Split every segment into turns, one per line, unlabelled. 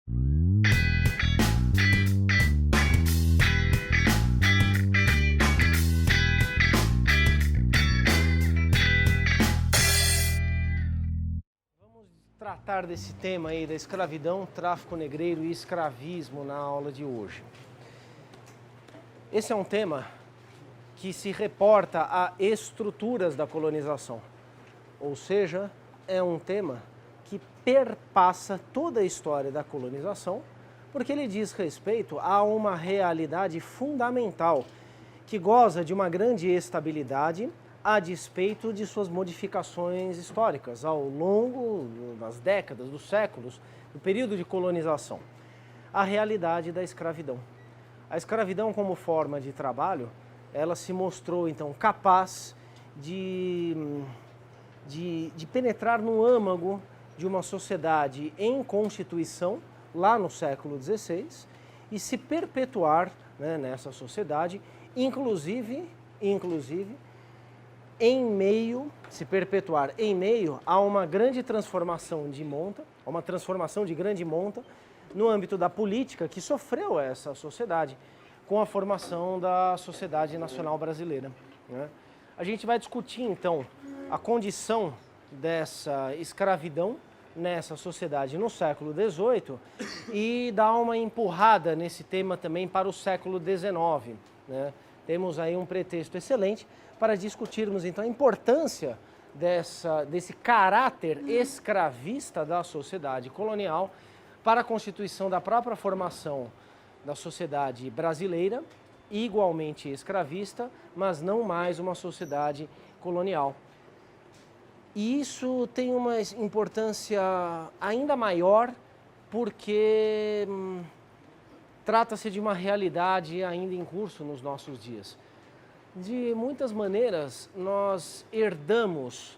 Vamos tratar desse tema aí da escravidão, tráfico negreiro e escravismo na aula de hoje. Esse é um tema que se reporta a estruturas da colonização, ou seja, é um tema que perpassa toda a história da colonização, porque ele diz respeito a uma realidade fundamental que goza de uma grande estabilidade a despeito de suas modificações históricas ao longo das décadas, dos séculos, do período de colonização. A realidade da escravidão. A escravidão como forma de trabalho, ela se mostrou então capaz de penetrar no âmago de uma sociedade em constituição, lá no século XVI, e se perpetuar, né, nessa sociedade, inclusive se perpetuar em meio a uma grande transformação de monta, a uma transformação de grande monta, no âmbito da política que sofreu essa sociedade com a formação da Sociedade Nacional Brasileira, né? A gente vai discutir então a condição dessa escravidão nessa sociedade no século XVIII e dar uma empurrada nesse tema também para o século XIX, né? Temos aí um pretexto excelente para discutirmos então a importância desse caráter escravista da sociedade colonial para a constituição da própria formação da sociedade brasileira, igualmente escravista, mas não mais uma sociedade colonial. E isso tem uma importância ainda maior porque trata-se de uma realidade ainda em curso nos nossos dias. De muitas maneiras, nós herdamos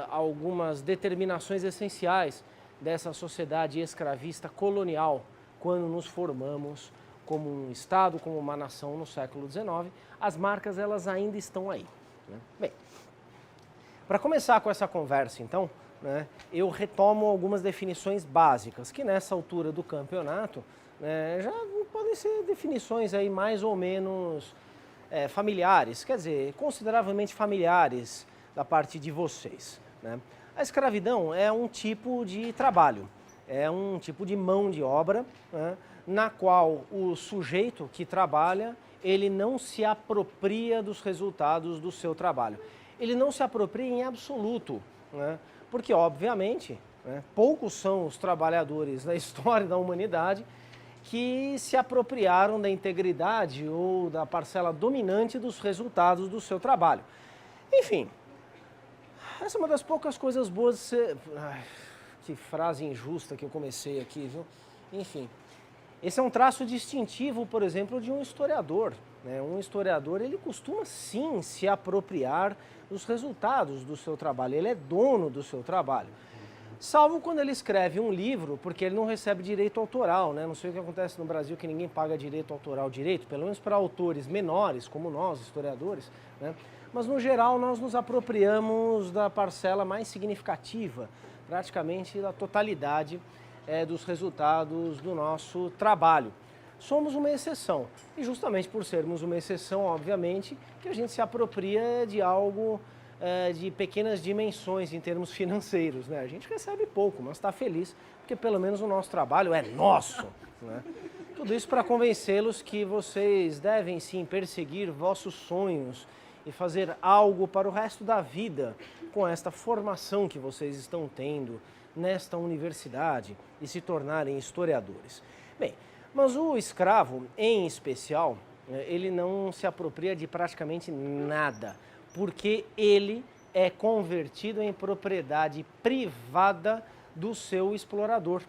algumas determinações essenciais dessa sociedade escravista colonial quando nos formamos como um Estado, como uma nação no século XIX. As marcas, elas ainda estão aí, né? Bem, para começar com essa conversa, então, né, eu retomo algumas definições básicas, que nessa altura do campeonato, né, já podem ser definições aí mais ou menos familiares, quer dizer, consideravelmente familiares da parte de vocês, né? A escravidão é um tipo de trabalho, é um tipo de mão de obra, né, na qual o sujeito que trabalha, ele não se apropria dos resultados do seu trabalho. Ele não se apropria em absoluto, né, porque, obviamente, né, poucos são os trabalhadores na história da humanidade que se apropriaram da integridade ou da parcela dominante dos resultados do seu trabalho. Enfim, essa é uma das poucas coisas boas de ser... Ai, que frase injusta que eu comecei aqui, viu? Enfim, esse é um traço distintivo, por exemplo, de um historiador, né? Um historiador, ele costuma sim se apropriar dos resultados do seu trabalho, ele é dono do seu trabalho. Salvo quando ele escreve um livro, porque ele não recebe direito autoral, né? Não sei o que acontece no Brasil, que ninguém paga direito autoral direito, pelo menos para autores menores, como nós, historiadores, né? Mas, no geral, nós nos apropriamos da parcela mais significativa, praticamente da totalidade dos resultados do nosso trabalho. Somos uma exceção, e justamente por sermos uma exceção, obviamente, que a gente se apropria de algo de pequenas dimensões em termos financeiros, né? A gente recebe pouco, mas está feliz, porque pelo menos o nosso trabalho é nosso, né? Tudo isso para convencê-los que vocês devem sim perseguir vossos sonhos e fazer algo para o resto da vida com esta formação que vocês estão tendo nesta universidade e se tornarem historiadores. Bem, mas o escravo, em especial, ele não se apropria de praticamente nada, porque ele é convertido em propriedade privada do seu explorador.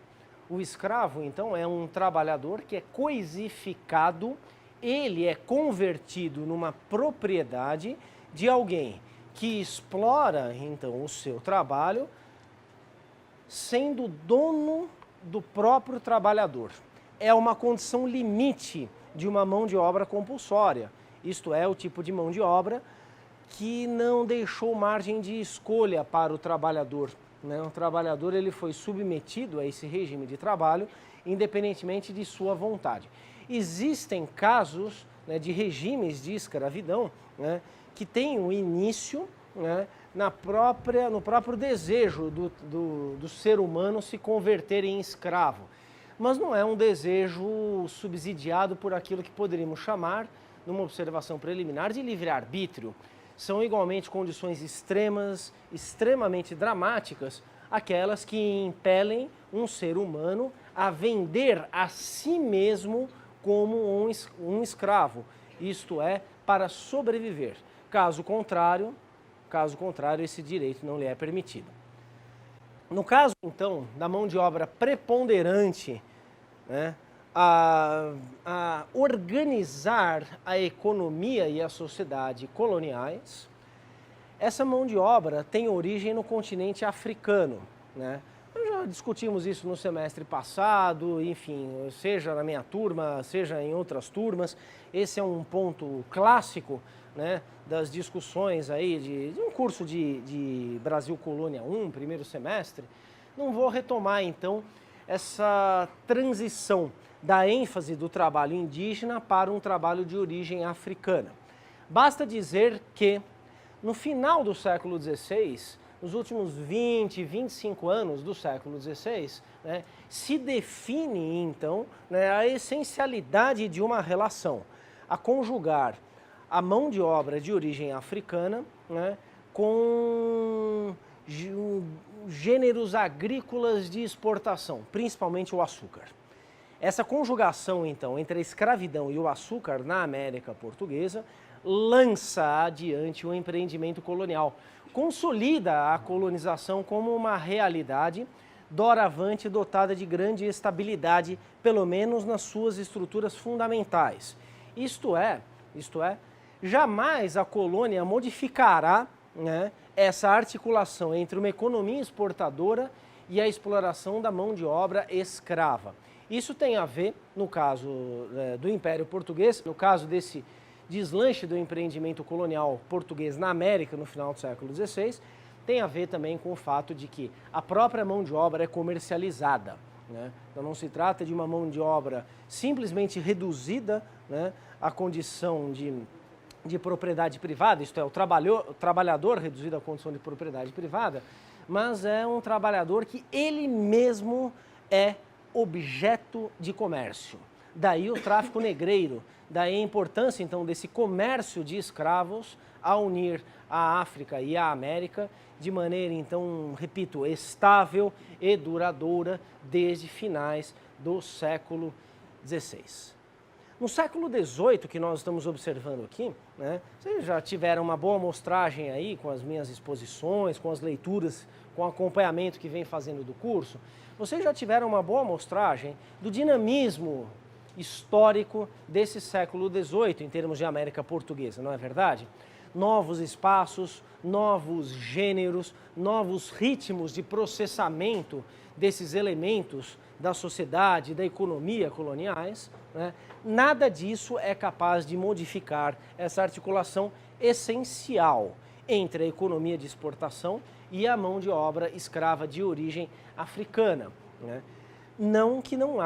O escravo, então, é um trabalhador que é coisificado, ele é convertido numa propriedade de alguém que explora, então, o seu trabalho, sendo dono do próprio trabalhador. É uma condição limite de uma mão de obra compulsória, isto é, o tipo de mão de obra que não deixou margem de escolha para o trabalhador, né? O trabalhador ele foi submetido a esse regime de trabalho, independentemente de sua vontade. Existem casos, né, de regimes de escravidão, né, que têm o início, né, no próprio desejo do ser humano se converter em escravo. Mas não é um desejo subsidiado por aquilo que poderíamos chamar, numa observação preliminar, de livre-arbítrio. São igualmente condições extremas, extremamente dramáticas, aquelas que impelem um ser humano a vender a si mesmo como um escravo, isto é, para sobreviver. Caso contrário, esse direito não lhe é permitido. No caso, então, da mão de obra preponderante, né, a organizar a economia e a sociedade coloniais, essa mão de obra tem origem no continente africano, né? Nós já discutimos isso no semestre passado, enfim, seja na minha turma, seja em outras turmas. Esse é um ponto clássico, né, das discussões aí de um curso de Brasil Colônia 1, primeiro semestre. Não vou retomar, então, essa transição da ênfase do trabalho indígena para um trabalho de origem africana. Basta dizer que, no final do século XVI, nos últimos 20, 25 anos do século XVI, né, se define, então, né, a essencialidade de uma relação, a conjugar a mão de obra de origem africana, né, com gêneros agrícolas de exportação, principalmente o açúcar. Essa conjugação, então, entre a escravidão e o açúcar na América Portuguesa lança adiante o empreendimento colonial, consolida a colonização como uma realidade doravante dotada de grande estabilidade, pelo menos nas suas estruturas fundamentais. Isto é, jamais a colônia modificará, né, essa articulação entre uma economia exportadora e a exploração da mão de obra escrava. Isso tem a ver, no caso do Império Português, no caso desse deslanche do empreendimento colonial português na América no final do século XVI, tem a ver também com o fato de que a própria mão de obra é comercializada, né? Então não se trata de uma mão de obra simplesmente reduzida, né, à condição de propriedade privada, isto é, o trabalhador reduzido à condição de propriedade privada, mas é um trabalhador que ele mesmo é objeto de comércio. Daí o tráfico negreiro, daí a importância então desse comércio de escravos a unir a África e a América de maneira então, repito, estável e duradoura desde finais do século XVI. No século XVIII, que nós estamos observando aqui, né, vocês já tiveram uma boa amostragem aí com as minhas exposições, com as leituras, com o acompanhamento que vem fazendo do curso, vocês já tiveram uma boa amostragem do dinamismo histórico desse século XVIII em termos de América Portuguesa, não é verdade? Novos espaços, novos gêneros, novos ritmos de processamento desses elementos da sociedade, da economia coloniais, né? Nada disso é capaz de modificar essa articulação essencial entre a economia de exportação e a mão de obra escrava de origem africana, né? Não que não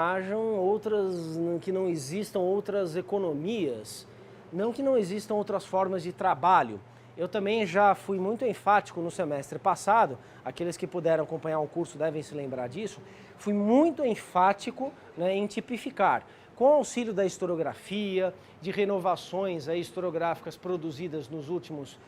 que não existam outras economias, não que não existam outras formas de trabalho. Eu também já fui muito enfático no semestre passado, aqueles que puderam acompanhar o curso devem se lembrar disso, fui muito enfático, né, em tipificar, com auxílio da historiografia, de renovações aí historiográficas produzidas nos últimos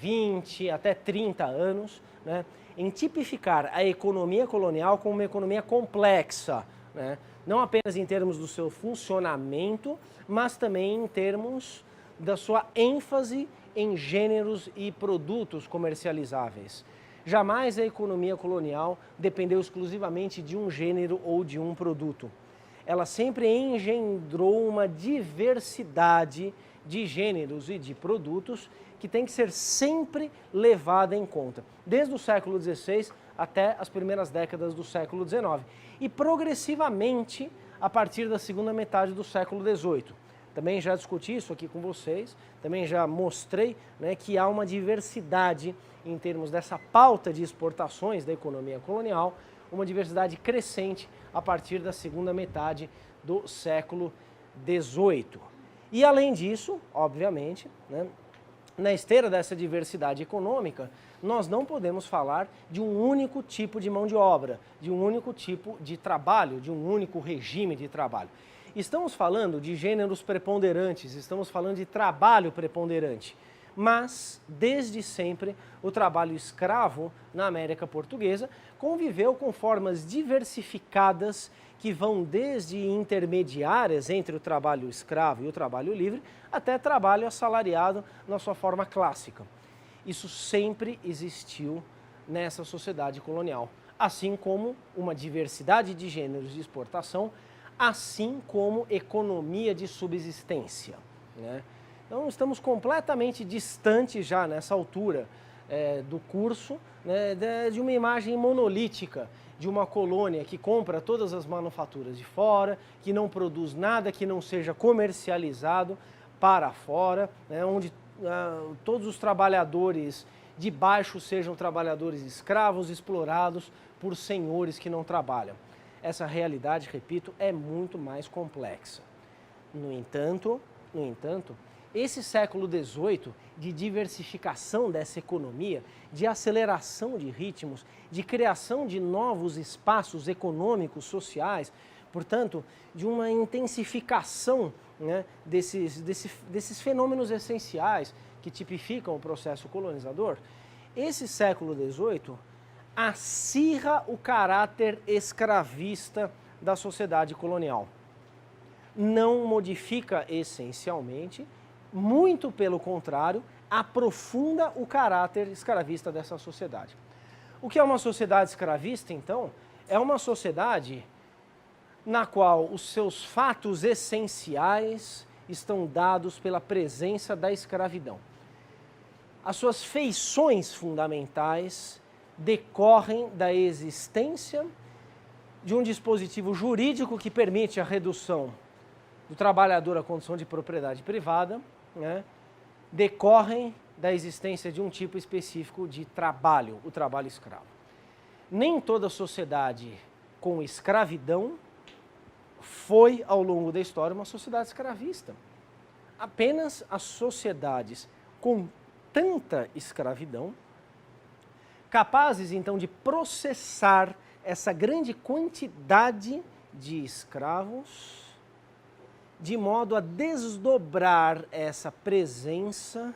20 até 30 anos, né, em tipificar a economia colonial como uma economia complexa, né, não apenas em termos do seu funcionamento, mas também em termos da sua ênfase em gêneros e produtos comercializáveis. Jamais a economia colonial dependeu exclusivamente de um gênero ou de um produto. Ela sempre engendrou uma diversidade de gêneros e de produtos que tem que ser sempre levada em conta, desde o século XVI até as primeiras décadas do século XIX, e progressivamente a partir da segunda metade do século XVIII. também já discuti isso aqui com vocês, também já mostrei, né, que há uma diversidade em termos dessa pauta de exportações da economia colonial, uma diversidade crescente a partir da segunda metade do século XVIII. E além disso, obviamente, né, na esteira dessa diversidade econômica, nós não podemos falar de um único tipo de mão de obra, de um único tipo de trabalho, de um único regime de trabalho. Estamos falando de gêneros preponderantes, estamos falando de trabalho preponderante, mas desde sempre o trabalho escravo na América Portuguesa conviveu com formas diversificadas que vão desde intermediárias entre o trabalho escravo e o trabalho livre até trabalho assalariado na sua forma clássica. Isso sempre existiu nessa sociedade colonial, assim como uma diversidade de gêneros de exportação, assim como economia de subsistência, né? Então estamos completamente distantes já nessa altura do curso, né, de uma imagem monolítica de uma colônia que compra todas as manufaturas de fora, que não produz nada que não seja comercializado para fora, né, onde todos os trabalhadores de baixo sejam trabalhadores escravos, explorados por senhores que não trabalham. Essa realidade, repito, é muito mais complexa. No entanto, esse século XVIII de diversificação dessa economia, de aceleração de ritmos, de criação de novos espaços econômicos, sociais, portanto, de uma intensificação, né, desses fenômenos essenciais que tipificam o processo colonizador, esse século XVIII acirra o caráter escravista da sociedade colonial. Não modifica essencialmente, muito pelo contrário, aprofunda o caráter escravista dessa sociedade. O que é uma sociedade escravista, então? É uma sociedade na qual os seus fatos essenciais estão dados pela presença da escravidão. As suas feições fundamentais decorrem da existência de um dispositivo jurídico que permite a redução do trabalhador à condição de propriedade privada, né, decorrem da existência de um tipo específico de trabalho, o trabalho escravo. Nem toda sociedade com escravidão foi, ao longo da história, uma sociedade escravista. Apenas as sociedades com tanta escravidão, capazes então de processar essa grande quantidade de escravos, de modo a desdobrar essa presença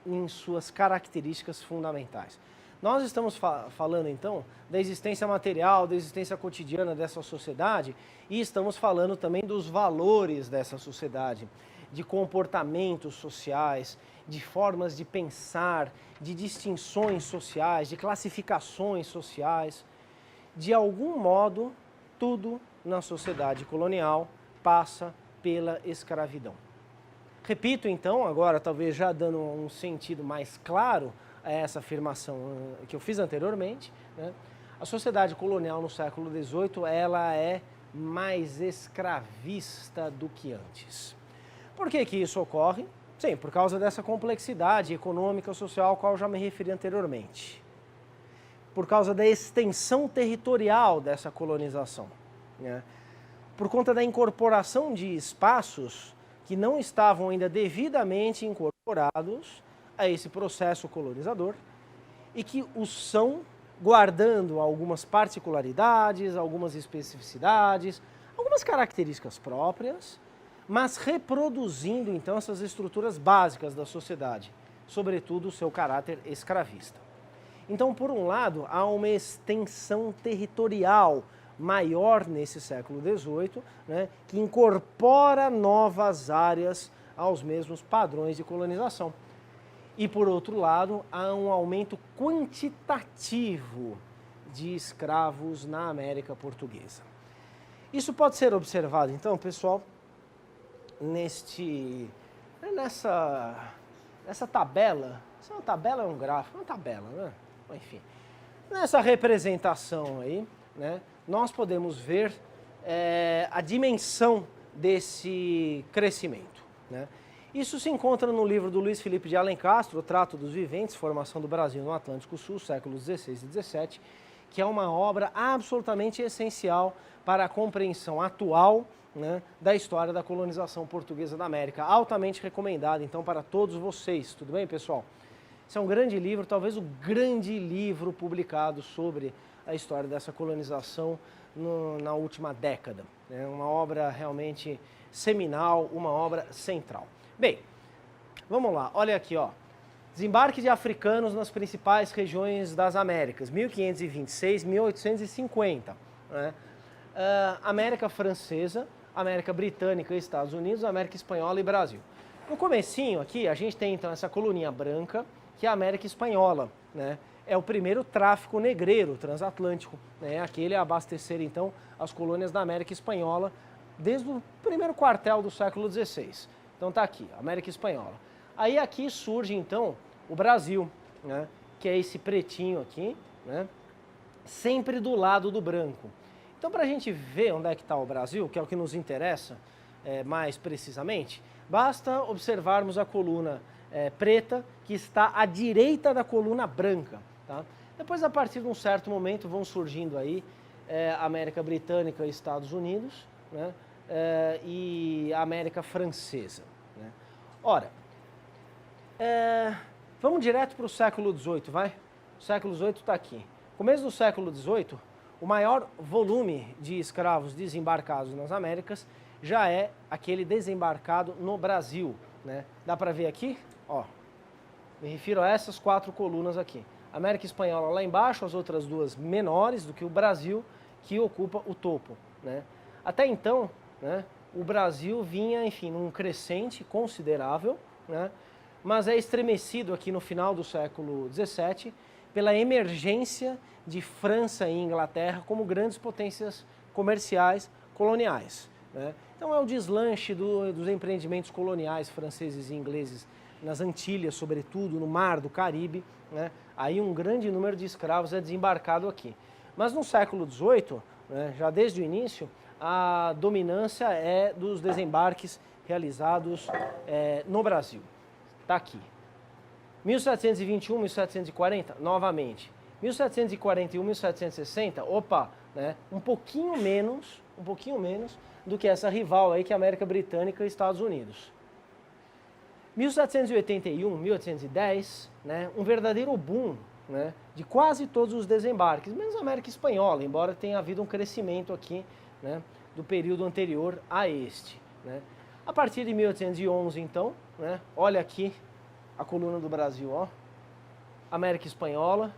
em suas características fundamentais. Nós estamos falando, então, da existência material, da existência cotidiana dessa sociedade e estamos falando também dos valores dessa sociedade, de comportamentos sociais, de formas de pensar, de distinções sociais, de classificações sociais. De algum modo, tudo na sociedade colonial passa pela escravidão. Repito, então, agora talvez já dando um sentido mais claro a essa afirmação que eu fiz anteriormente, né? A sociedade colonial no século XVIII, ela é mais escravista do que antes. Por que que isso ocorre? Sim, por causa dessa complexidade econômica e social ao qual eu já me referi anteriormente. Por causa da extensão territorial dessa colonização, né? Por conta da incorporação de espaços que não estavam ainda devidamente incorporados a esse processo colonizador e que o são guardando algumas particularidades, algumas especificidades, algumas características próprias, mas reproduzindo então essas estruturas básicas da sociedade, sobretudo o seu caráter escravista. Então, por um lado, há uma extensão territorial maior nesse século XVIII, né, que incorpora novas áreas aos mesmos padrões de colonização. E, por outro lado, há um aumento quantitativo de escravos na América Portuguesa. Isso pode ser observado, então, pessoal, nessa tabela. Essa é uma tabela, é um gráfico, é uma tabela, né? Enfim, nessa representação aí, né, nós podemos ver a dimensão desse crescimento, né? Isso se encontra no livro do Luiz Felipe de Alencastro, O Trato dos Viventes, Formação do Brasil no Atlântico Sul, séculos XVI e XVII, que é uma obra absolutamente essencial para a compreensão atual, né, da história da colonização portuguesa da América. Altamente recomendado, então, para todos vocês. Tudo bem, pessoal? Esse é um grande livro, talvez o grande livro publicado sobre a história dessa colonização na última década. É uma obra realmente seminal, uma obra central. Bem, vamos lá, olha aqui, ó. Desembarque de africanos nas principais regiões das Américas, 1526, 1850. Né? América Francesa, América Britânica e Estados Unidos, América Espanhola e Brasil. No comecinho aqui, a gente tem então essa coluninha branca, que é a América Espanhola, né? É o primeiro tráfico negreiro transatlântico, né? Aquele a abastecer então as colônias da América Espanhola desde o primeiro quartel do século XVI. Então tá aqui, América Espanhola. Aí aqui surge então o Brasil, né? Que é esse pretinho aqui, né? Sempre do lado do branco. Então, para a gente ver onde é que está o Brasil, que é o que nos interessa mais precisamente, basta observarmos a coluna preta, que está à direita da coluna branca. Tá? Depois, a partir de um certo momento, vão surgindo aí América Britânica e Estados Unidos, né? E a América Francesa. Né? Ora, vamos direto para o século XVIII, vai? O século XVIII está aqui. Começo do século XVIII, o maior volume de escravos desembarcados nas Américas já é aquele desembarcado no Brasil. Né? Dá para ver aqui? Ó, me refiro a essas 4 colunas aqui. América Espanhola lá embaixo, as outras duas menores do que o Brasil, que ocupa o topo. Né? Até então, né, o Brasil vinha, enfim, num crescente considerável, né, mas é estremecido aqui no final do século XVII pela emergência de França e Inglaterra como grandes potências comerciais coloniais. Né? Então é o deslanche dos empreendimentos coloniais franceses e ingleses nas Antilhas, sobretudo no Mar do Caribe. Né? Aí um grande número de escravos é desembarcado aqui. Mas no século XVIII, né, já desde o início, a dominância é dos desembarques realizados no Brasil. Está aqui. 1721, 1740, novamente. 1741, 1760, opa, né, um pouquinho menos do que essa rival aí que é a América Britânica e Estados Unidos. 1781, 1810, né, um verdadeiro boom, né, de quase todos os desembarques, menos a América Espanhola, embora tenha havido um crescimento aqui, né, do período anterior a este. Né. A partir de 1811, então, né, olha aqui a coluna do Brasil, ó, América Espanhola,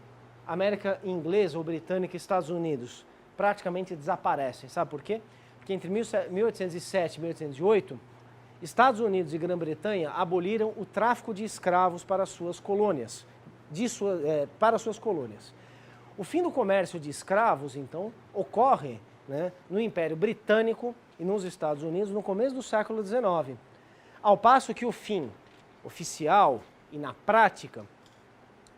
América Inglesa ou Britânica e Estados Unidos praticamente desaparecem. Sabe por quê? Porque entre 1807 e 1808, Estados Unidos e Grã-Bretanha aboliram o tráfico de escravos para suas colônias. O fim do comércio de escravos, então, ocorre, né, no Império Britânico e nos Estados Unidos no começo do século XIX. Ao passo que o fim oficial e na prática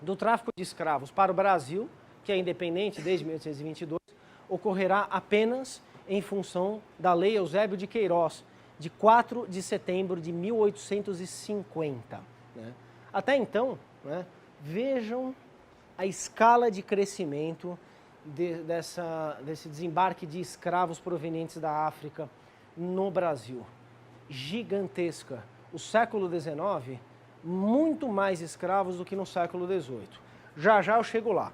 do tráfico de escravos para o Brasil, que é independente desde 1822, ocorrerá apenas em função da Lei Eusébio de Queiroz, de 4 de setembro de 1850. Né? Até então, né, vejam a escala de crescimento desse desembarque de escravos provenientes da África no Brasil. Gigantesca. O século XIX, muito mais escravos do que no século XVIII. Já já eu chego lá.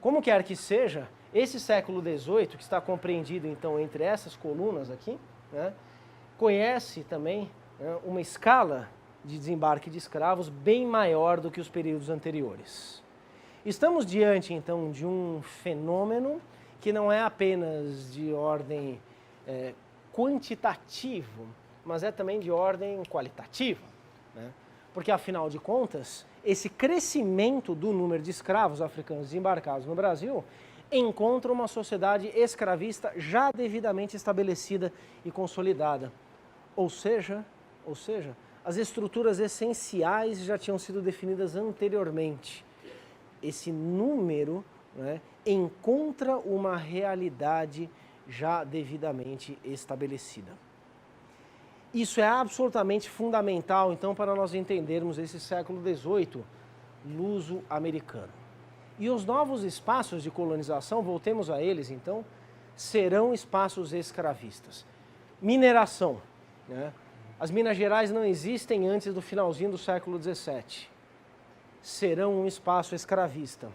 Como quer que seja, esse século XVIII, que está compreendido então entre essas colunas aqui, né, conhece também, né, uma escala de desembarque de escravos bem maior do que os períodos anteriores. Estamos diante então de um fenômeno que não é apenas de ordem quantitativo, mas é também de ordem qualitativa. Né? Porque, afinal de contas, esse crescimento do número de escravos africanos desembarcados no Brasil encontra uma sociedade escravista já devidamente estabelecida e consolidada. Ou seja, as estruturas essenciais já tinham sido definidas anteriormente. Esse número, né, encontra uma realidade já devidamente estabelecida. Isso é absolutamente fundamental, então, para nós entendermos esse século XVIII luso-americano. E os novos espaços de colonização, voltemos a eles, então, serão espaços escravistas. Mineração, né? As Minas Gerais não existem antes do finalzinho do século XVII. Serão um espaço escravista.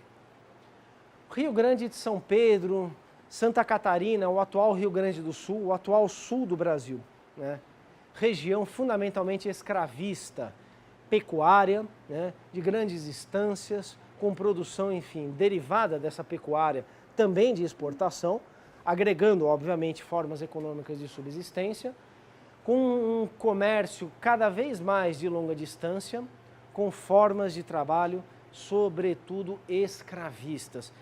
Rio Grande de São Pedro, Santa Catarina, o atual Rio Grande do Sul, o atual sul do Brasil, né? Região fundamentalmente escravista, pecuária, né? De grandes estâncias, com produção, enfim, derivada dessa pecuária, também de exportação, agregando, obviamente, formas econômicas de subsistência, com um comércio cada vez mais de longa distância, com formas de trabalho, sobretudo escravistas.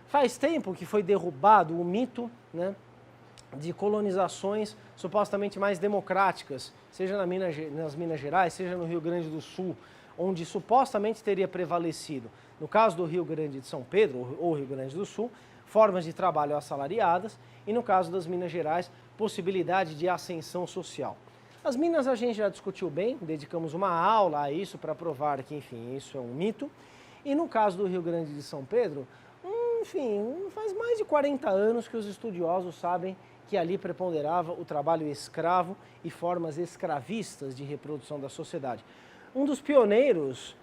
Faz tempo que foi derrubado o mito, né, de colonizações supostamente mais democráticas, seja nas Minas Gerais, seja no Rio Grande do Sul, onde supostamente teria prevalecido, no caso do Rio Grande de São Pedro ou Rio Grande do Sul, formas de trabalho assalariadas e, no caso das Minas Gerais, possibilidade de ascensão social. As Minas a gente já discutiu bem, dedicamos uma aula a isso para provar que, enfim, isso é um mito. E no caso do Rio Grande de São Pedro, enfim, faz mais de 40 anos que os estudiosos sabem que ali preponderava o trabalho escravo e formas escravistas de reprodução da sociedade. Um dos pioneiros,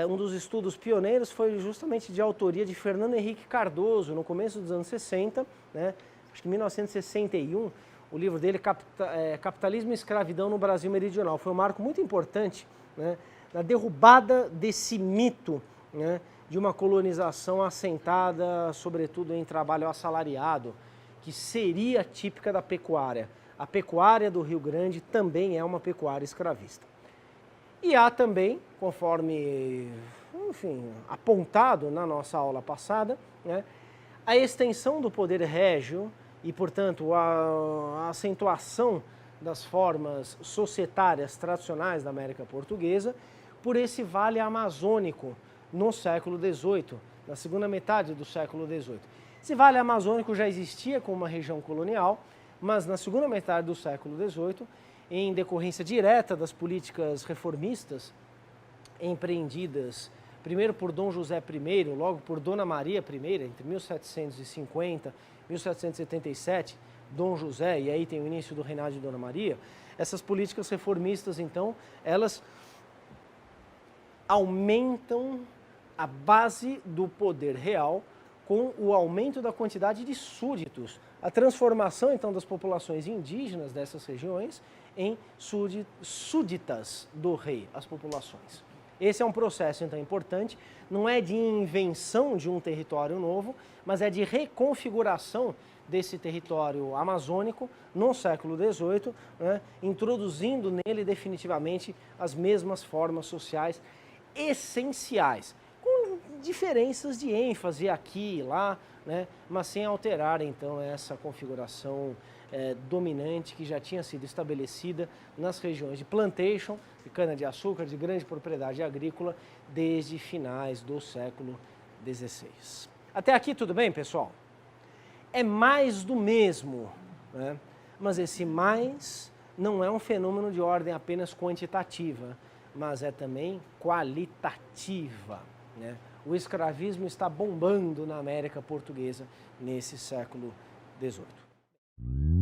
um dos estudos pioneiros foi justamente de autoria de Fernando Henrique Cardoso, no começo dos anos 60, né? Acho que em 1961, o livro dele, Capitalismo e Escravidão no Brasil Meridional. Foi um marco muito importante, né, na derrubada desse mito, né, de uma colonização assentada, sobretudo, em trabalho assalariado, que seria típica da pecuária. A pecuária do Rio Grande também é uma pecuária escravista. E há também, conforme, enfim, apontado na nossa aula passada, né, a extensão do poder régio e, portanto, a acentuação das formas societárias tradicionais da América Portuguesa por esse vale amazônico no século XVIII, na segunda metade do século XVIII. Esse vale amazônico já existia como uma região colonial, mas na segunda metade do século XVIII, em decorrência direta das políticas reformistas empreendidas primeiro por Dom José I, logo por Dona Maria I, entre 1750 e 1777, Dom José, e aí tem o início do reinado de Dona Maria, essas políticas reformistas, então, elas aumentam a base do poder real com o aumento da quantidade de súditos, a transformação, então, das populações indígenas dessas regiões em súditas do rei, as populações. Esse é um processo, então, importante, não é de invenção de um território novo, mas é de reconfiguração desse território amazônico no século XVIII, né, introduzindo nele definitivamente as mesmas formas sociais essenciais, com diferenças de ênfase aqui e lá, né, mas sem alterar, então, essa configuração dominante que já tinha sido estabelecida nas regiões de plantation, de cana-de-açúcar, de grande propriedade agrícola, desde finais do século XVI. Até aqui tudo bem, pessoal? É mais do mesmo, né? Mas esse mais não é um fenômeno de ordem apenas quantitativa, mas é também qualitativa, né? O escravismo está bombando na América Portuguesa nesse século XVIII.